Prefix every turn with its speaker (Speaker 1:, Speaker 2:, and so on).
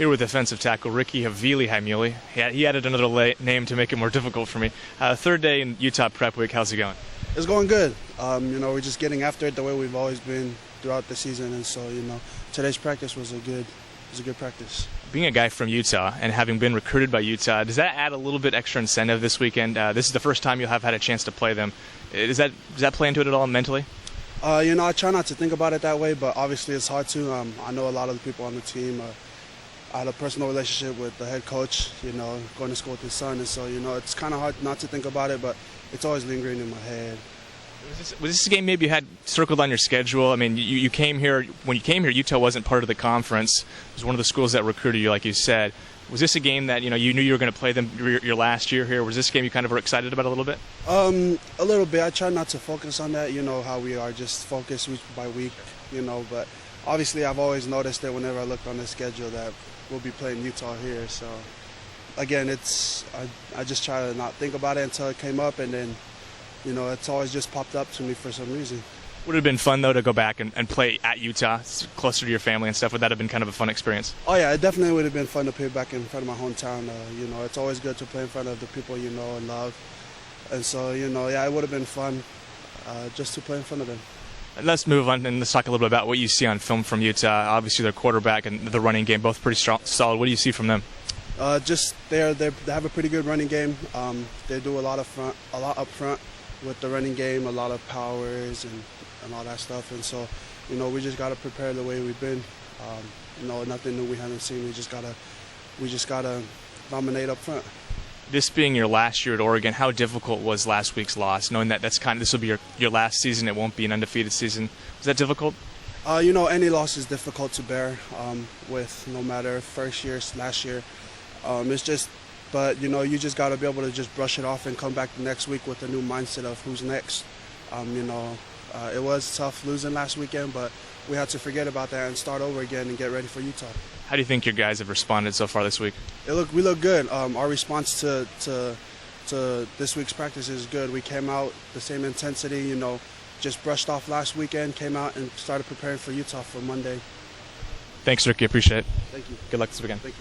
Speaker 1: Here with defensive tackle Ricky Havili-Heimuli. He added another name to make it more difficult for me. Third day in Utah prep week. How's it going?
Speaker 2: It's going good. We're just getting after it the way we've always been throughout the season, and so today's practice was a good practice.
Speaker 1: Being a guy from Utah and having been recruited by Utah, does that add a little bit extra incentive this weekend? This is the first time you'll have had a chance to play them. Does that play into it at all mentally?
Speaker 2: I try not to think about it that way, but obviously it's hard to. I know a lot of the people on the team. I had a personal relationship with the head coach, going to school with his son, and so, it's kind of hard not to think about it, but it's always lingering in my head.
Speaker 1: Was this a game maybe you had circled on your schedule? I mean, you came here, when you came here, Utah wasn't part of the conference. It was one of the schools that recruited you, like you said. Was this a game that, you knew you were going to play them your last year here? Was this a game you kind of were excited about a little bit?
Speaker 2: A little bit. I try not to focus on that, how we are, just focus week by week, but obviously I've always noticed that whenever I looked on the schedule that we'll be playing Utah here. So, again, I just try to not think about it until it came up, and then, it's always just popped up to me for some reason.
Speaker 1: Would it have been fun, though, to go back and play at Utah, closer to your family and stuff? Would that have been kind of a fun experience?
Speaker 2: Oh, yeah, it definitely would have been fun to play back in front of my hometown. It's always good to play in front of the people you know and love. And so, yeah, it would have been fun just to play in front of them.
Speaker 1: Let's move on and let's talk a little bit about what you see on film from Utah. Obviously, their quarterback and the running game, both pretty strong, solid. What do you see from them?
Speaker 2: They have a pretty good running game. They do a lot up front with the running game, a lot of powers and all that stuff. And so, we just got to prepare the way we've been. Nothing new we haven't seen. We just gotta dominate up front.
Speaker 1: This being your last year at Oregon, how difficult was last week's loss? Knowing that this will be your last season, it won't be an undefeated season. Was that difficult?
Speaker 2: Any loss is difficult to bear. With no matter first year, last year, it's just. But you just got to be able to just brush it off and come back the next week with a new mindset of who's next. It was tough losing last weekend, but we had to forget about that and start over again and get ready for Utah.
Speaker 1: How do you think your guys have responded so far this week?
Speaker 2: We look good. Our response to this week's practice is good. We came out the same intensity, just brushed off last weekend, came out and started preparing for Utah for Monday.
Speaker 1: Thanks, Ricky. Appreciate it.
Speaker 2: Thank you.
Speaker 1: Good luck this weekend.
Speaker 2: Thank you.